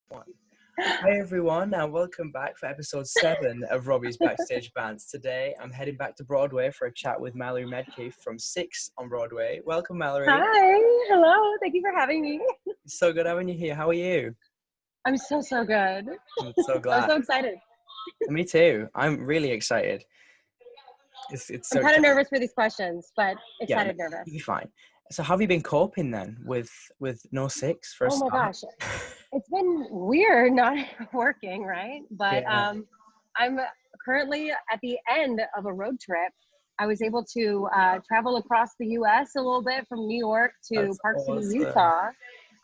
One. Hi everyone, and welcome back for episode 7 of Robbie's Backstage Bants. Today, I'm heading back to Broadway for a chat with Mallory Maedke from 6 on Broadway. Welcome, Mallory. Hi, hello. Thank you for having me. It's so good having you here. How are you? I'm so good. I'm so glad. I'm so excited. Me too. I'm really excited. It's so I'm kind of nervous for these questions, but excited, nervous. You'll be fine. So, how have you been coping then with no 6 for a Oh my start? gosh, it's been weird not working, right? But Yeah. I'm currently at the end of a road trip. I was able to travel across the U.S. a little bit from New York to That's Park City, awesome. Utah.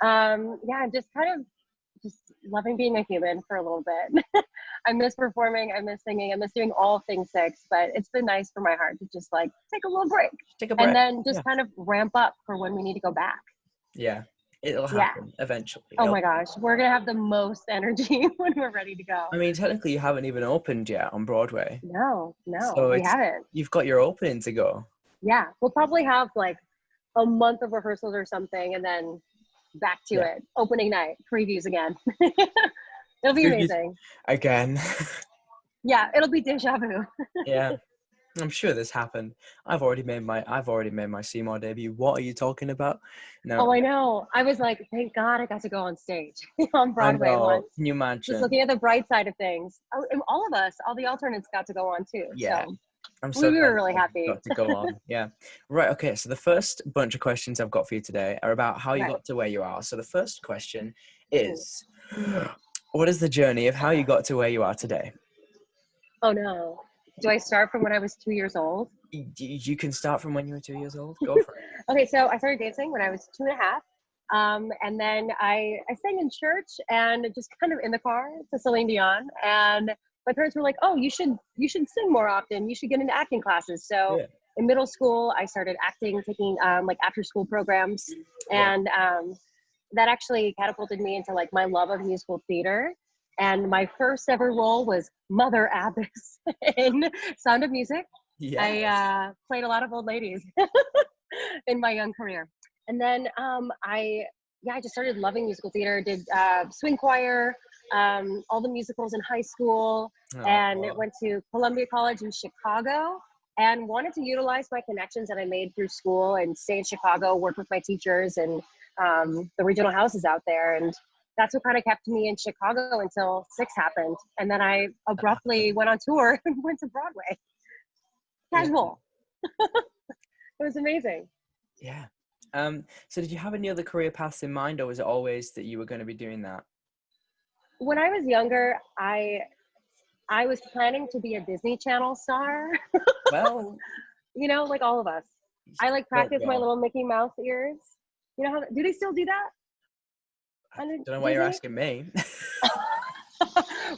Yeah, just kind of just loving being a human for a little bit. I miss performing, I miss singing, I miss doing all things 6, but it's been nice for my heart to just like take a little break. Take a break. And then just kind of ramp up for when we need to go back. Yeah, it'll happen eventually. Oh my gosh, we're going to have the most energy when we're ready to go. I mean, technically you haven't even opened yet on Broadway. No, So we haven't. You've got your opening to go. Yeah, we'll probably have like a month of rehearsals or something and then back to it. Opening night, previews again. It'll be amazing. Again. Yeah, it'll be deja vu. Yeah. I'm sure this happened. I've already made my Seymour debut. What are you talking about? No. Oh, I know. I was like, thank God I got to go on stage on Broadway once. Can you imagine? Just looking at the bright side of things. Oh, and all of us, all the alternates got to go on too. Yeah. So we were really happy. Got to go on. Yeah. Right. Okay. So the first bunch of questions I've got for you today are about how you got to where you are. So the first question is, what is the journey of how you got to where you are today? Oh no. Do I start from when I was 2 years old? You can start from when you were 2 years old. Go for it. Okay, so I started dancing when I was 2.5. And then I sang in church and just kind of in the car to Celine Dion. And my parents were like, oh, you should sing more often. You should get into acting classes. So in middle school, I started acting, taking like after school programs. And that actually catapulted me into like my love of musical theater. And my first ever role was Mother Abbess in Sound of Music. Yes. I played a lot of old ladies in my young career. And then I just started loving musical theater, did swing choir, all the musicals in high school, and went to Columbia College in Chicago and wanted to utilize my connections that I made through school and stay in Chicago, work with my teachers and the regional houses out there. And that's what kind of kept me in Chicago until 6 happened. And then I abruptly went on tour and went to Broadway. Casual. It was amazing. Yeah. So did you have any other career paths in mind, or was it always that you were going to be doing that? When I was younger, I was planning to be a Disney Channel star. Well, you know, like all of us. I like practiced my little Mickey Mouse ears. You know how do they still do that? I don't know why you're asking me.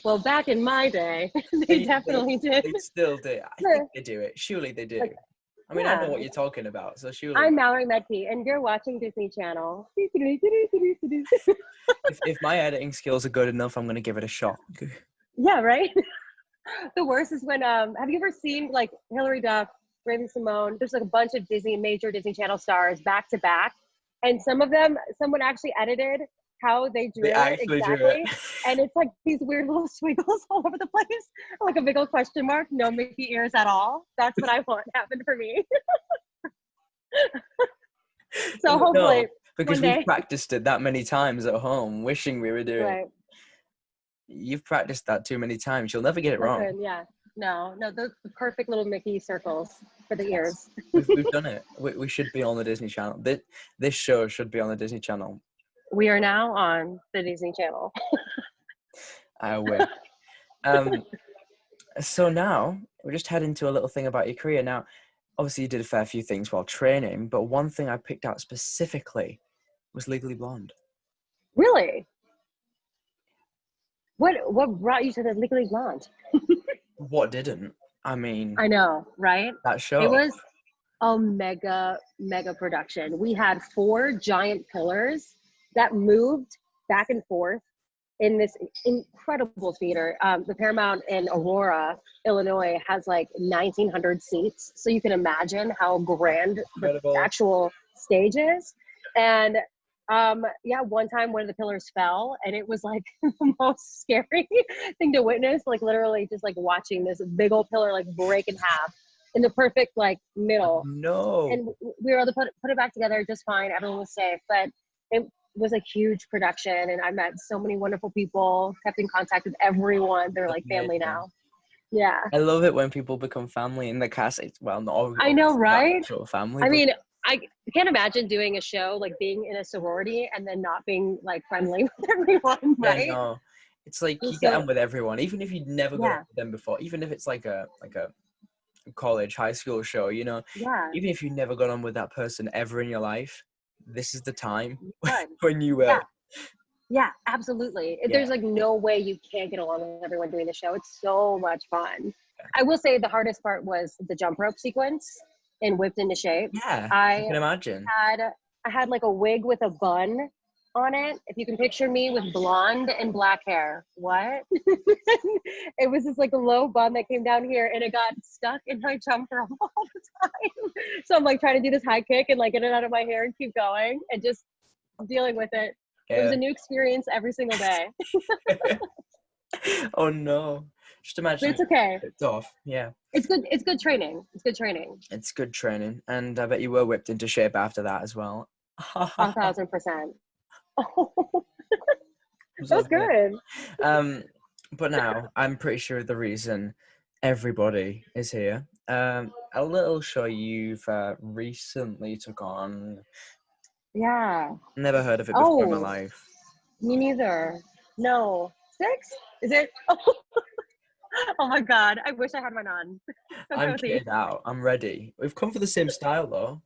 Well, back in my day, they definitely did. They still do. I think they do it. Surely they do. I mean, I know what you're talking about, so surely. I'm Mallory Maedke, and you're watching Disney Channel. If my editing skills are good enough, I'm going to give it a shot. Yeah, right? The worst is when, have you ever seen, like, Hilary Duff, Raven Simone? There's, like, a bunch of major Disney Channel stars back to back, and some of them, someone actually edited how they drew it exactly, and it's like these weird little squiggles all over the place, like a big old question mark, no Mickey ears at all. That's what I want happened for me. So hopefully, because we've practiced it that many times at home, wishing we were doing. Right. You've practiced that too many times. You'll never get it wrong. Yeah. No, the perfect little Mickey circles for the ears. We've done it. We should be on the Disney Channel. This show should be on the Disney Channel. We are now on the Disney Channel. I will. So now we're just heading to a little thing about your career. Now, obviously you did a fair few things while training, but one thing I picked out specifically was Legally Blonde. Really? What brought you to the Legally Blonde? What didn't? I mean, I know, right? That show. It was a mega production. We had 4 giant pillars that moved back and forth in this incredible theater. The Paramount in Aurora, Illinois has like 1,900 seats. So you can imagine how grand the actual stage is. And Yeah, one time one of the pillars fell and it was like the most scary thing to witness. Like literally just like watching this big old pillar like break in half in the perfect like middle. No. And we were able to put it back together just fine. Everyone was safe, but it was a huge production and I met so many wonderful people, kept in contact with everyone. They're like family Amazing. now. Yeah. I love it when people become family in the cast. Well, not I know, obviously not right? actual family, I but mean, I can't imagine doing a show like being in a sorority and then not being like friendly with everyone, yeah, right? no. It's like you get So on with everyone, even if you'd never gone yeah, on with them before, even if it's like a college, high school show, you know, yeah, even if you've never gone on with that person ever in your life, this is the time good. when you Yeah, yeah, absolutely. yeah. There's like no way you can't get along with everyone doing the show. It's so much fun. I will say the hardest part was the jump rope sequence in Whipped into Shape. Yeah, I I can imagine. had I had like a wig with a bun on it. If you can picture me with blonde and black hair. What? It was just like a low bun that came down here and it got stuck in my jump rope all the time. So I'm like trying to do this high kick and like get it out of my hair and keep going and just dealing with it. It was Yeah. a new experience every single day. Oh no. Just But imagine it's okay. it's off. Yeah. It's good training. It's good training. It's good training. And I bet you were whipped into shape after that as well. 1,000%. That So was funny. good. But now I'm pretty sure the reason everybody is here. A little show you've recently took on. Yeah. Never heard of it before in my Oh, life. me neither. No. 6? Is it? Oh my God. I wish I had mine on. So I'm cozy. kitted out. I'm ready. We've come for the same style though.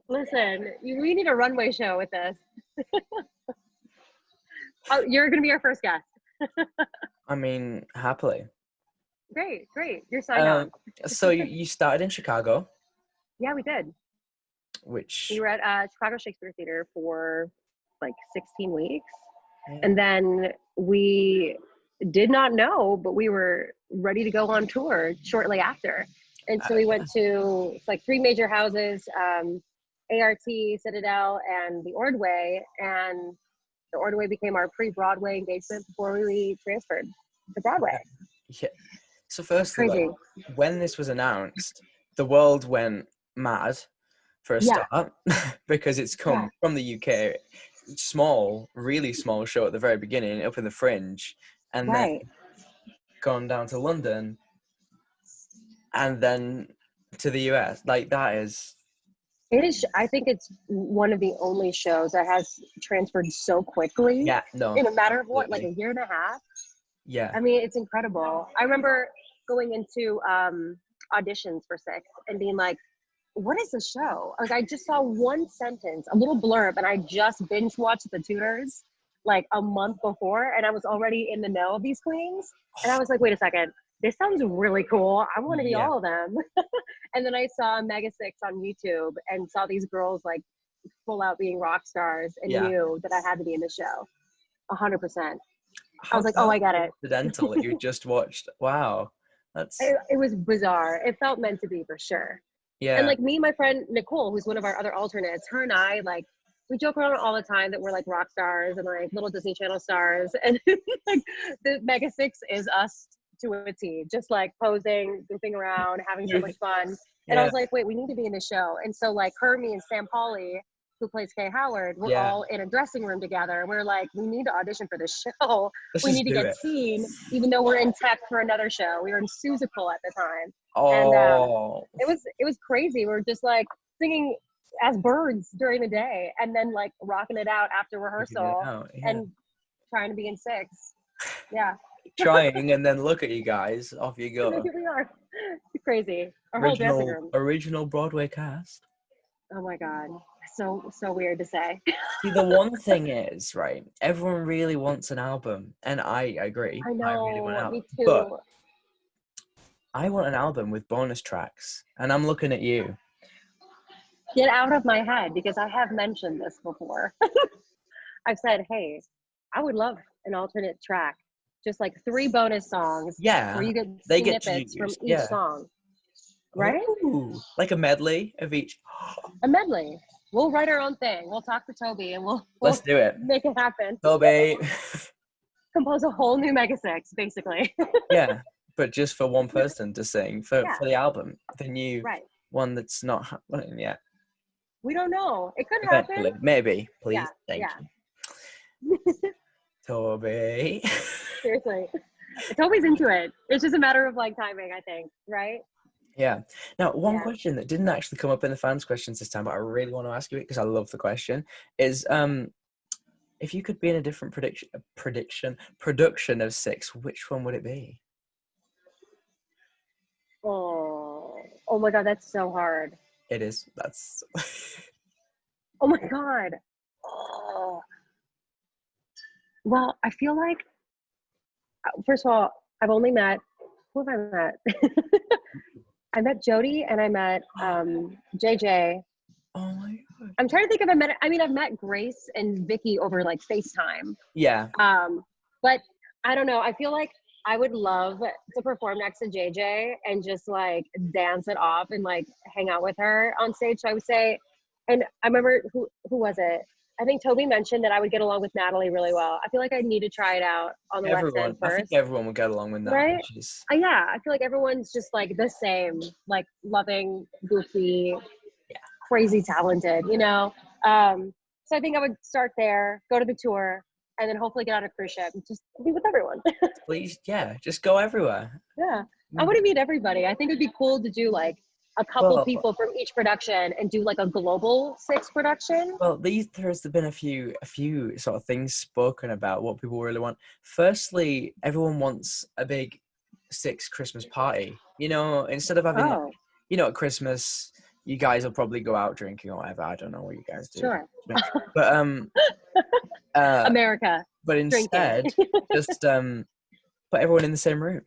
Listen, we need a runway show with this. Oh, you're going to be our first guest. I mean, happily. Great, great. You're signed Um, on. so you started in Chicago, Yeah, we did. which We were at Chicago Shakespeare Theater for like 16 weeks. yeah, And then we did not know, but we were ready to go on tour shortly after. And so we went to like 3 major houses, ART, Citadel, and the Ordway. And the Ordway became our pre-Broadway engagement before we transferred to Broadway. yeah. So firstly, like Crazy. when this was announced, the world went mad for a Yeah. start because it's Yeah. come from the UK, small, really small show at the very beginning, up in the Fringe, and then Right. gone down to London, and then to the US. Like that is, It is, I think it's one of the only shows that has transferred so quickly yeah, no, in a matter of what, like absolutely, a year and a half. yeah, I mean, it's incredible. I remember going into auditions for 6 and being like, what is the show? Like, I just saw one sentence, a little blurb, and I just binge watched The Tudors like a month before, and I was already in the know of these queens. And I was like, wait a second, this sounds really cool. I want to be yeah, all of them. And then I saw Mega 6 on YouTube and saw these girls like full out being rock stars and yeah. knew that I had to be in the show. 100%. I How was like, oh, I get it. coincidental that you just watched. Wow, that's It was bizarre. It felt meant to be for sure. And yeah, like me and my friend Nicole, who's one of our other alternates, her and I, like, we joke around all the time that we're like rock stars and like little Disney Channel stars. And like the Mega 6 is us to a T, just like posing, goofing around, having so much fun. And I yeah, was like, wait, we need to be in the show. And so like her, me, and Sam Pauly, who plays Kay Howard, we're yeah. all in a dressing room together. And we're like, we need to audition for this show. Let's We just need to do get it. seen, even though we're in tech for another show. We were in Seussical at the time. And Oh, it was crazy. We were just like singing as birds during the day and then like rocking it out after figured it rehearsal out. Yeah, and trying to be in 6. Yeah. trying and then look at you guys. Off you And then go. here we are. It's crazy. Our whole dressing room. Original Broadway cast. Oh my God. So weird to say. See, the one thing is, right, everyone really wants an album, and I agree. I I really want an know, album. me But too. I want an album with bonus tracks, and I'm looking at you. Get out of my head because I have mentioned this before. I've said, hey, I would love an alternate track, just like 3 bonus songs where Yeah, you get they get to snippets from use, each yeah. song, right? Ooh, like a medley of each. A medley. We'll write our own thing. We'll talk to Toby and we'll Let's do it. make it happen. Toby. Compose a whole new Mega Six, basically. Yeah, but just for one person to sing for the album, the new Right. one that's not happening yet. We don't know. It could Eventually, happen. maybe. Please, Yeah, thank yeah. you, Toby. Seriously. Toby's into it. It's just a matter of like timing, I think, right? Yeah. Now, one Yeah. question that didn't actually come up in the fans' questions this time, but I really want to ask you it because I love the question, is if you could be in a different production of Six, which one would it be? Oh my God, that's so hard. It is. That's. Oh my God. Oh. Well, I feel like, first of all, I've only met, who have I met? I met Jody and I met JJ. Oh my God. I'm trying to think if I've met Grace and Vicky over like FaceTime. Yeah. But I don't know. I feel like I would love to perform next to JJ and just like dance it off and like hang out with her on stage. So I would say, and I remember who was it? I think Toby mentioned that I would get along with Natalie really well. I feel like I need to try it out on the West End I think first. everyone would get along with that. Right? Yeah, I feel like everyone's just like the same, like loving, goofy, crazy talented, you know? So I think I would start there, go to the tour, and then hopefully get on a cruise ship and just be with everyone. Please, yeah, just go everywhere. Yeah. I want to meet everybody. I think it'd be cool to do like a couple people from each production and do like a global Six production. Well, there's been a few sort of things spoken about what people really want. Firstly, everyone wants a big Six Christmas party. You know, instead of having, at Christmas, you guys will probably go out drinking or whatever. I don't know what you guys do. Sure. But America. But instead, just put everyone in the same room.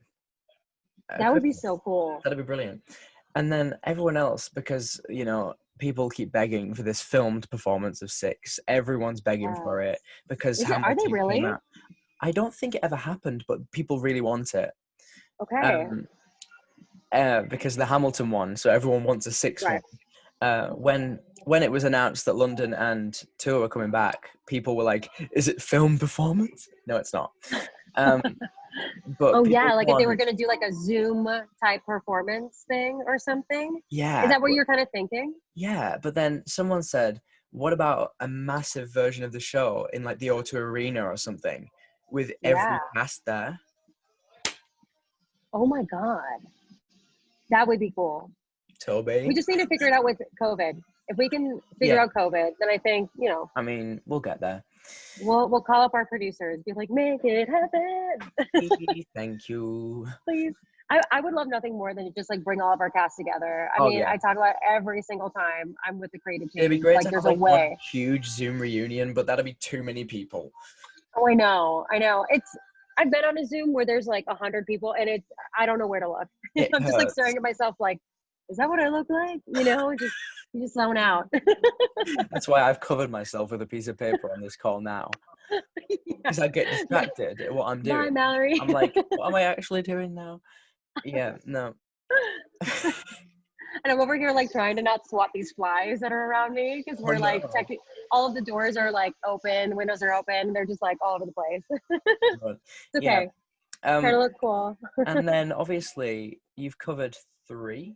That would be so cool. That'd be brilliant. And then everyone else, because, people keep begging for this filmed performance of Six. Everyone's begging for it because are they really? I don't think it ever happened, but people really want it. Okay. Because the Hamilton one, so everyone wants a Six one. When it was announced that London and tour were coming back, people were like, "Is it film performance?" No, it's not. But like if they were going to do like a Zoom type performance thing or something. Yeah. Is that what you're kind of thinking? Yeah, but then someone said, "What about a massive version of the show in like the O2 Arena or something with every cast there?" Oh my God, that would be cool. Toby, we just need to figure it out with COVID. If we can figure out COVID, then I think I mean, we'll get there. We'll call up our producers, be like, make it happen. Thank you. Please. I would love nothing more than to just like bring all of our cast together. I mean, I talk about every single time I'm with the creative team. It'd be great like, to there's have a way. One huge Zoom reunion, but that'd be too many people. Oh, I know. I've been on a Zoom where there's like 100 people and I don't know where to look. I'm just like staring at myself like, is that what I look like? You just zone out. That's why I've covered myself with a piece of paper on this call now. Because I get distracted at what I'm doing. Bye, Mallory. I'm like, what am I actually doing now? Yeah, no. And I'm over here like trying to not swat these flies that are around me because we're like checking. All of the doors are like open, windows are open. They're just like all over the place. It's okay. Trying to look cool. And then obviously you've covered 3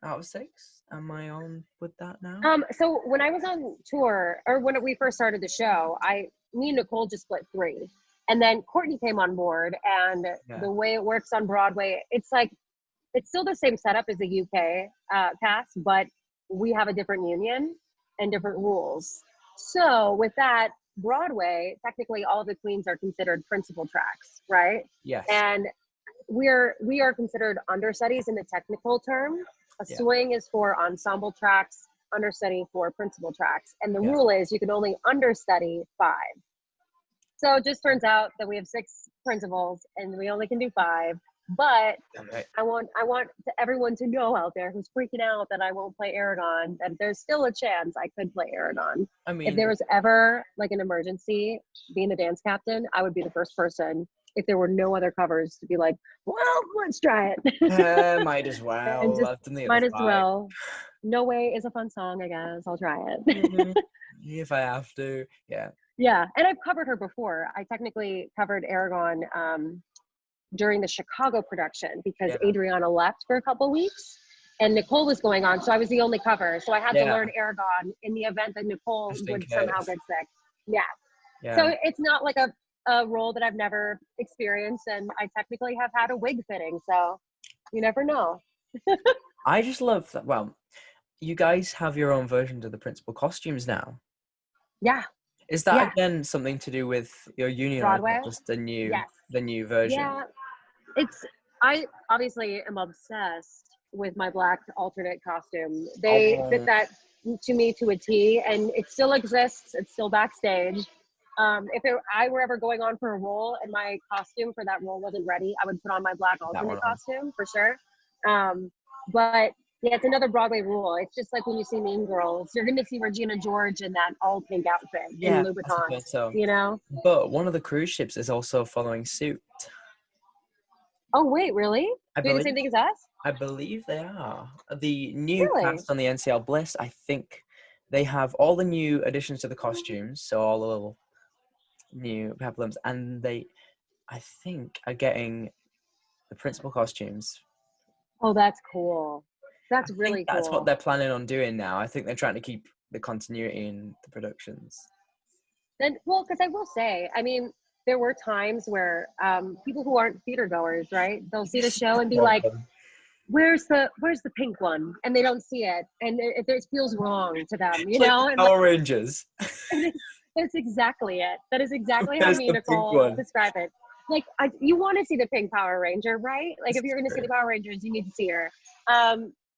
out of 6. Am I on with that now? So when I was on tour, or when we first started the show, me and Nicole just split 3. And then Courtney came on board, and the way it works on Broadway, it's still the same setup as the UK cast, but we have a different union and different rules. So with that, Broadway, technically all of the queens are considered principal tracks, right? Yes. And we are considered understudies in the technical term. A swing is for ensemble tracks, understudy for principal tracks. And the rule is you can only understudy 5. So it just turns out that we have 6 principals and we only can do 5. But I want everyone to know out there who's freaking out that I won't play Aragon, that there's still a chance I could play Aragon. I mean, if there was ever like an emergency being the dance captain, I would be the first person if there were no other covers, to be like, well, let's try it. Might as And well. just I've done the other might as 5. well. No Way is a fun song, I guess. I'll try it. Mhm. If I have to, yeah. Yeah, and I've covered her before. I technically covered Aragon during the Chicago production because Yeah. Adriana left for a couple weeks and Nicole was going on, so I was the only cover. So I had to learn Aragon in the event that Nicole Just in would case. somehow get sick. Yeah. Yeah. So it's not like a role that I've never experienced, and I technically have had a wig fitting, so you never know. I just love that. Well, you guys have your own versions of the principal costumes now. Yeah. Is that Yeah. again something to do with your union, or is Broadway? that just the new Yes. version? Yeah. I obviously am obsessed with my black alternate costume. They fit that to me to a T, and it still exists. It's still backstage. If I were ever going on for a role and my costume for that role wasn't ready, I would put on my black alternate costume for sure. But yeah, it's another Broadway rule. It's just like when you see Mean Girls, you're going to see Regina George in that all pink outfit in Louboutins, so. you know? But one of the cruise ships is also following suit. Oh, wait, really? Doing the same thing as us? I believe they are. The new cast on the NCL Bliss, I think they have all the new additions to the costumes, so all the little new peplums, and they, I think, are getting the principal costumes. Oh, that's cool. That's really cool. That's what they're planning on doing now. I think they're trying to keep the continuity in the productions. Then, well, because I will say, I mean, there were times where people who aren't theater goers, right? They'll see the show and be like, "Where's the pink one?" And they don't see it, and it feels wrong to them, you know. Like Power Rangers. That's exactly it. That is exactly how me and Nicole describe it. Like, you want to see the pink Power Ranger, right? Like, if you're going to see the Power Rangers, you need to see her.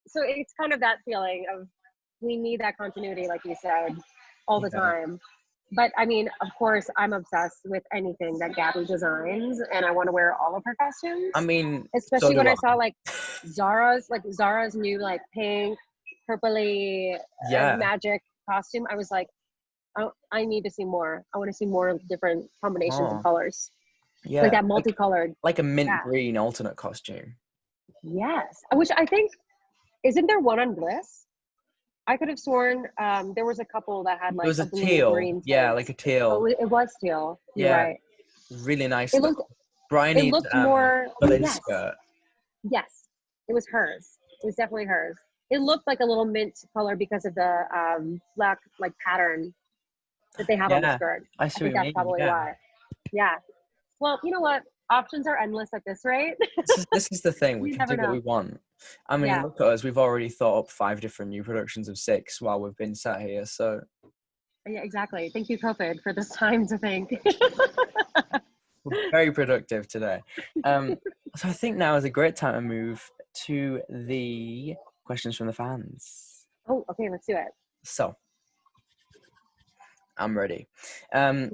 So it's kind of that feeling of we need that continuity, like you said, all the time. But I mean, of course, I'm obsessed with anything that Gabby designs, and I want to wear all of her costumes. I mean, especially when I saw like Zara's new like pink, purpley, magic costume. I was like, oh, I need to see more. I want to see more different combinations of colors. Yeah, like that multicolored, like a mint green alternate costume. Yes, which I think isn't there one on Bliss? I could have sworn there was a couple that had like it was a a blue teal. green. Yeah, like a teal. Oh, it was teal. You're right. Really nice. It looked. Bryony, it looked more. skirt. Yes, it was hers. It was definitely hers. It looked like a little mint color because of the black like pattern that they have on the skirt. I think that's probably why. Yeah. Well, you know what? Options are endless at this rate. This is the thing. We can do what we want. I mean, look at us. We've already thought up 5 different new productions of 6 while we've been sat here. So. Yeah, exactly. Thank you, COVID, for this time to think. We're very productive today. So I think now is a great time to move to the questions from the fans. Oh, okay. Let's do it. So. I'm ready.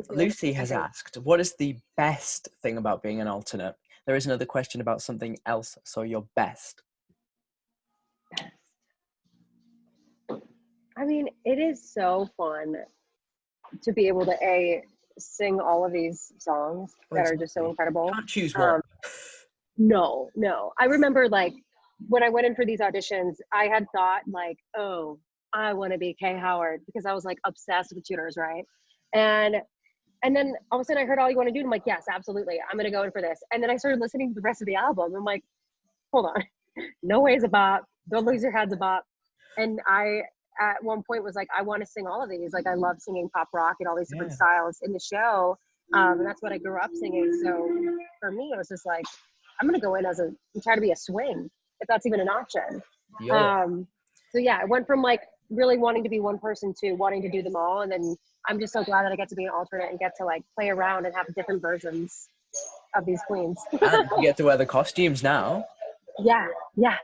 Lucy has asked, what is the best thing about being an alternate? There is another question about something else. So your best. I mean, it is so fun to be able to sing all of these songs that are just so incredible. Can't choose one. No. I remember like when I went in for these auditions, I had thought like, oh, I want to be Kay Howard because I was like obsessed with Tudors, right? And then all of a sudden I heard All You Want to Do, and I'm like, yes, absolutely, I'm gonna go in for this. And then I started listening to the rest of the album. I'm like, hold on, No Way's a bop, Don't Lose Your Head's a bop. And I at one point was like, I want to sing all of these. Like I love singing pop rock and all these different styles in the show. And that's what I grew up singing. So for me, it was just like, I'm gonna go in as try to be a swing, if that's even an option. So yeah, I went from like really wanting to be one person to wanting to do them all, and then I'm just so glad that I get to be an alternate and get to like play around and have different versions of these queens. And you get to wear the costumes now. Yeah,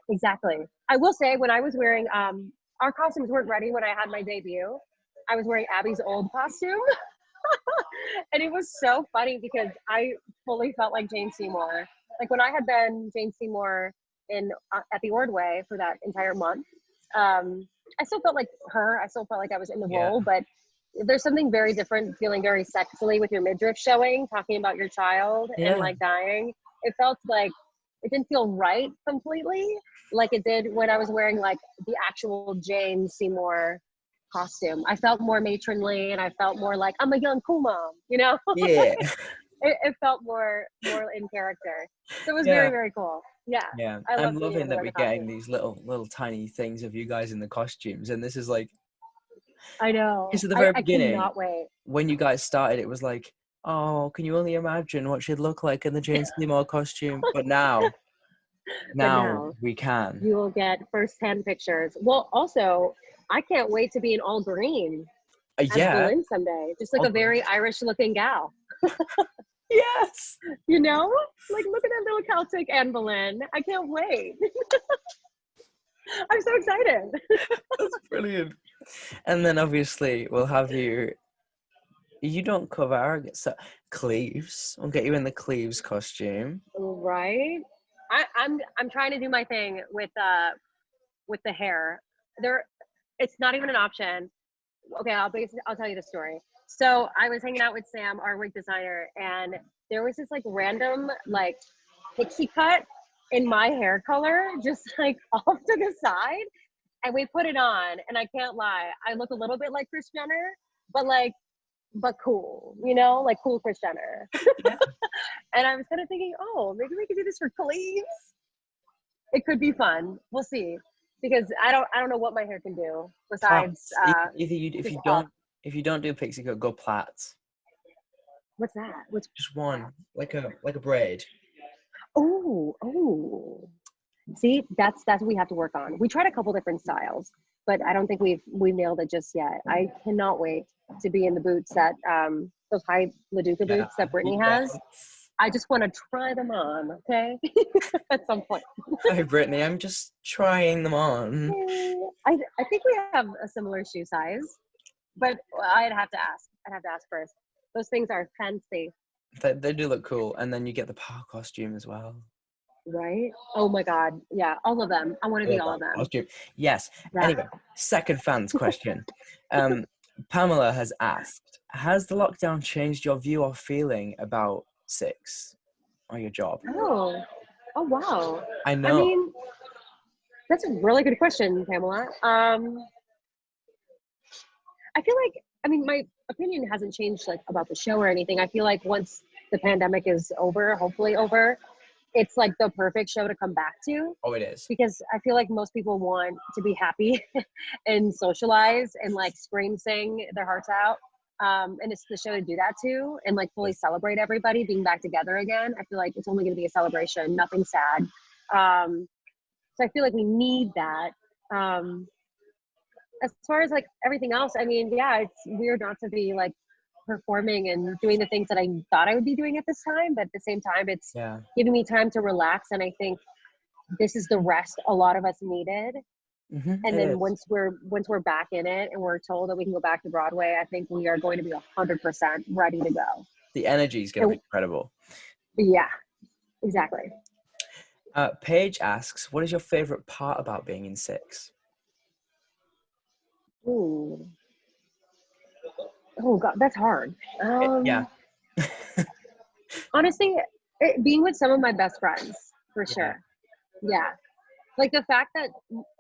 exactly. I will say when I was wearing our costumes weren't ready when I had my debut. I was wearing Abby's old costume. And it was so funny because I fully felt like Jane Seymour. Like when I had been Jane Seymour at the Ordway for that entire month, I still felt like her. I still felt like I was in the role, but there's something very different, feeling very sexily with your midriff showing, talking about your child and like dying. It felt like it didn't feel right completely, like it did when I was wearing like the actual Jane Seymour costume. I felt more matronly, and I felt more like I'm a young cool mom, you know? Yeah. It felt more in character. So it was Yeah. very, very cool. Yeah. Yeah. I love I'm being loving able to that wear we're the getting costume. these little tiny things of you guys in the costumes. And this is like, I know. because at the very I beginning, cannot wait. when you guys started, it was like, oh, can you only imagine what she'd look like in the Jane Seymour costume? But now But now we can. you will get firsthand pictures. Well, also, I can't wait to be in all green as Yeah. Boleyn someday. Just like a very Irish looking gal. Yes. You know? Like, look at that little Celtic Anne Boleyn. I can't wait. I'm so excited. That's brilliant. And then obviously we'll have you. You don't cover our Cleves. We'll get you in the Cleves costume. Right? I'm trying to do my thing with the hair. It's not even an option. Okay, I'll tell you the story. So I was hanging out with Sam, our wig designer, and there was this like random like pixie cut in my hair color, just like off to the side, and we put it on. And I can't lie, I look a little bit like Kris Jenner, but cool, you know, like cool Kris Jenner. Yeah. And I was kind of thinking, oh, maybe we could do this for Cleves. It could be fun. We'll see, because I don't know what my hair can do besides if you don't do pixie cut, go plaits. What's that? What's Just one, like a braid. Oh. See, that's what we have to work on. We tried a couple different styles, but I don't think we've nailed it just yet. I cannot wait to be in the boots that those high Leduca boots that Brittany has. I just want to try them on, okay? At some point. Hi, Brittany. I'm just trying them on. I think we have a similar shoe size, but I'd have to ask first. Those things are fancy. They do look cool, and then you get the power costume as well. Right? Oh my God. Yeah, all of them. I want to be all of them. Costume. Yes. Yeah. Anyway, second fans question. Pamela has asked, has the lockdown changed your view or feeling about Six or your job? Oh wow. I know. I mean, that's a really good question, Pamela. I feel like, I mean, my opinion hasn't changed like about the show or anything. I feel like once the pandemic is over, hopefully over, it's like the perfect show to come back to. Oh, it is. Because I feel like most people want to be happy and socialize and like scream, sing their hearts out. And it's the show to do that too, and like fully celebrate everybody being back together again. I feel like it's only going to be a celebration, nothing sad. So I feel like we need that. As far as like everything else, I mean, yeah, it's weird not to be like performing and doing the things that I thought I would be doing at this time, but at the same time, it's giving me time to relax. And I think this is the rest a lot of us needed. Mm-hmm, and then once we're back in it and we're told that we can go back to Broadway, I think we are going to be 100% ready to go. The energy is going to be incredible. Yeah, exactly. Paige asks, what is your favorite part about being in Six? Ooh. Oh God, that's hard. Yeah. Honestly, being with some of my best friends, for sure. Yeah. Like the fact that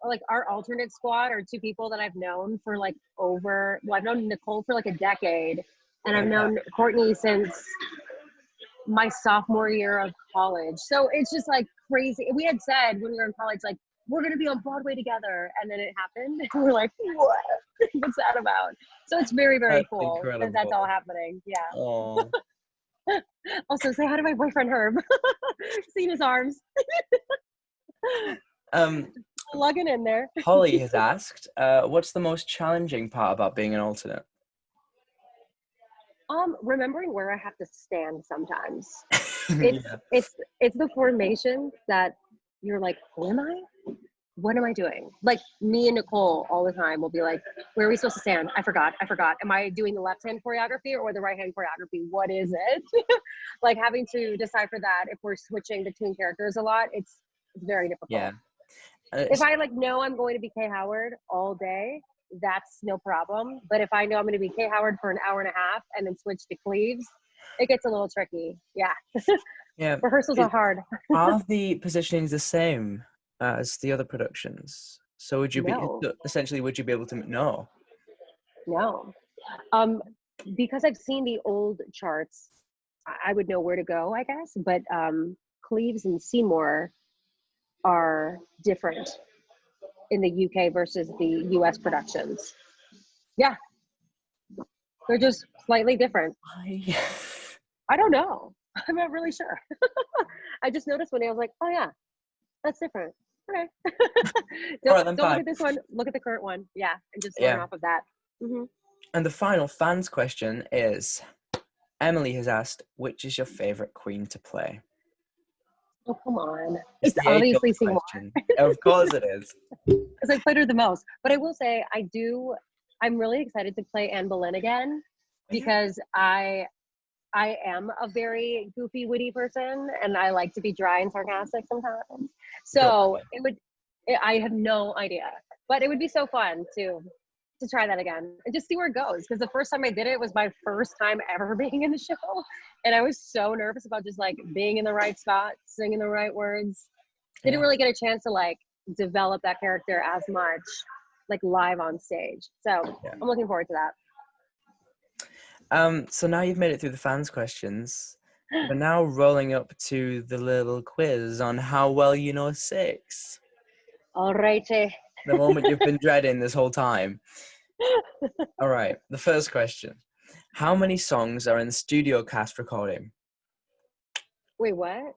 like our alternate squad are two people that I've known for like I've known Nicole for like a decade, and I've known Courtney since my sophomore year of college. So it's just like crazy. We had said when we were in college, like, we're going to be on Broadway together. And then it happened. And we're like, what? What's that about? So it's very, very cool that that's all happening. Yeah. Oh. Also, say hi to my boyfriend, Herb. Seen his arms. Lugging in there. Holly has asked, what's the most challenging part about being an alternate? Remembering where I have to stand sometimes. It's the formation that you're like, who am I? What am I doing? Like me and Nicole all the time will be like, where are we supposed to stand? I forgot. Am I doing the left hand choreography or the right hand choreography? What is it? Like having to decipher that if we're switching between characters a lot, it's very difficult. Yeah. If I like know I'm going to be Kay Howard all day, that's no problem. But if I know I'm going to be Kay Howard for an hour and a half and then switch to Cleves, it gets a little tricky. Yeah. Yeah. Rehearsals are hard. Are the positionings the same as the other productions? So would you be No. essentially, would you be able to know? No. Because I've seen the old charts, I would know where to go, I guess. But Cleves and Seymour are different in the UK versus the US productions. Yeah, they're just slightly different. I don't know. I'm not really sure. I just noticed one day, I was like, oh yeah, that's different. Okay. Don't look at this one. Look at the current one. Yeah, and just learn off of that. Mm-hmm. And the final fans question is, Emily has asked, which is your favorite queen to play? Oh, come on. It's obviously Seymour. Of course it is. Because I played her the most. But I will say, I'm really excited to play Anne Boleyn again, because I am a very goofy, witty person, and I like to be dry and sarcastic sometimes. So I have no idea, but it would be so fun to try that again and just see where it goes. Because the first time I did it was my first time ever being in the show, and I was so nervous about just like being in the right spot, singing the right words. Didn't really get a chance to like develop that character as much like live on stage. So I'm looking forward to that. So now you've made it through the fans questions. We're now rolling up to the little quiz on how well you know Six. All righty. The moment you've been dreading this whole time. All right, the first question. How many songs are in the studio cast recording? Wait, what?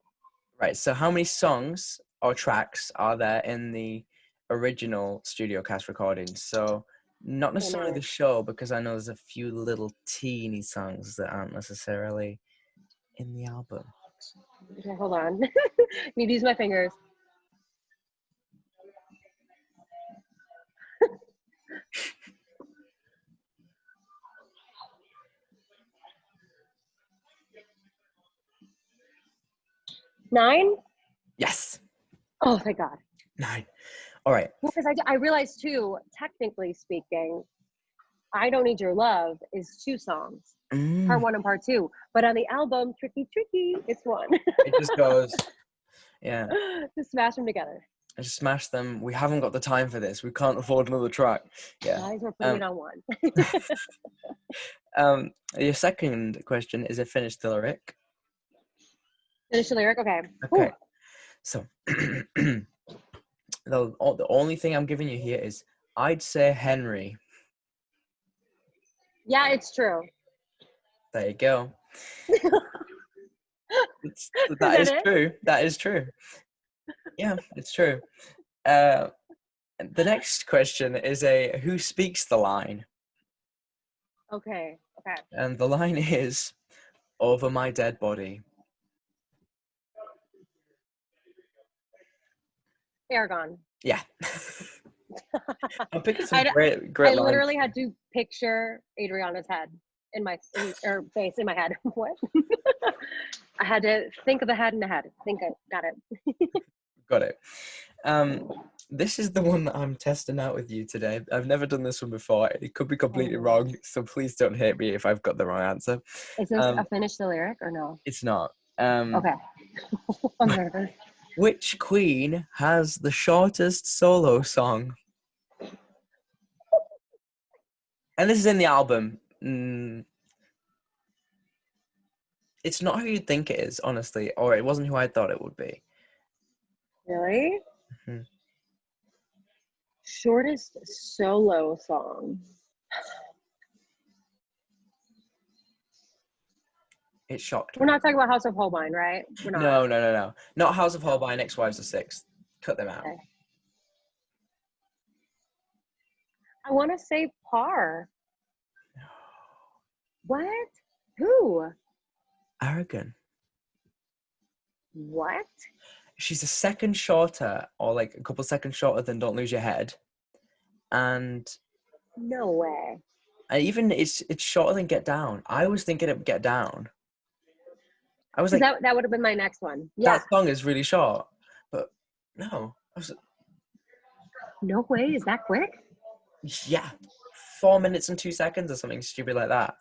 Right, so how many songs or tracks are there in the original studio cast recordings? So not necessarily the show, because I know there's a few little teeny songs that aren't necessarily in the album. Okay, hold on. Need to use my fingers. Nine? Yes. Oh, thank God. 9. All right. Well, because I realized too, technically speaking, I Don't Need Your Love is 2 songs, part 1 and part 2. But on the album, Tricky, it's 1. It just goes, Just smash them together. I just smash them. We haven't got the time for this. We can't afford another track. Yeah. Guys, we're putting it on 1. Your second question is, finish the lyric. Finish the lyric? Okay. Okay. Ooh. So, the only thing I'm giving you here is, I'd say Henry. Yeah, it's true. There you go. That is true. That is true. Yeah, it's true. The next question is who speaks the line? Okay. And the line is, over my dead body. Aragon. Yeah. I'm picking some great I lines. literally had to picture Adriana's head or face in my head. What? I had to think of the head in the head. Think I got it. Got it. This is the one that I'm testing out with you today. I've never done this one before. It could be completely wrong, so please don't hate me if I've got the wrong answer. Is this a finish the lyric or no? It's not. Okay. I'm nervous. Which queen has the shortest solo song? And this is in the album. It's not who you'd think it is, honestly, or it wasn't who I thought it would be. Really? Mm-hmm. Shortest solo song. It shocked me. We're not talking about House of Holbein, right? We're not. No. Not House of Holbein, Ex-Wives of Six. Cut them out. Okay. I want to say Parr. What? Who? Aragon. What? She's a second shorter, or like a couple seconds shorter than Don't Lose Your Head. And no way. And even it's shorter than Get Down. I was thinking of Get Down. I was like, that would have been my next one. Yeah. That song is really short, but no. No way, is that quick? Yeah, 4 minutes and 2 seconds or something stupid like that.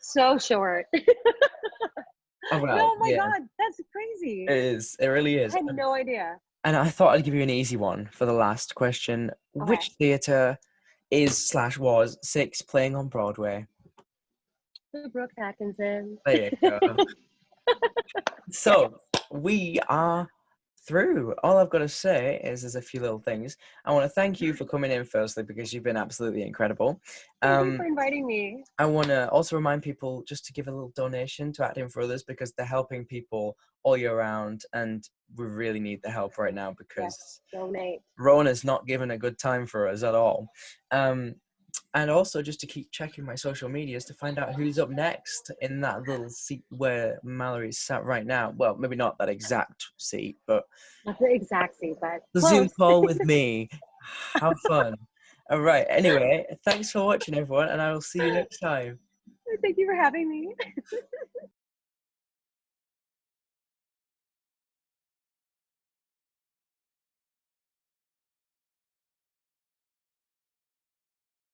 So short. Oh well, Oh my yeah, God, that's crazy. it is. It really I is. had no idea. And I thought I'd give you an easy one for the last question. Okay. Which theatre is/was Six playing on Broadway? The Brooke Atkinson. There you go. So we are through. All I've got to say is there's a few little things. I want to thank you for coming in firstly because you've been absolutely incredible. Thank you for inviting me. I want to also remind people just to give a little donation to Acting for Others because they're helping people all year round and we really need the help right now because Yes, donate. Rona's not giving a good time for us at all. And also just to keep checking my social medias to find out who's up next in that little seat where Mallory's sat right now. Well, maybe not that exact seat, but Not the exact seat, but the close. Zoom call with me. How fun. All right. Anyway, thanks for watching, everyone, and I will see you next time. Thank you for having me.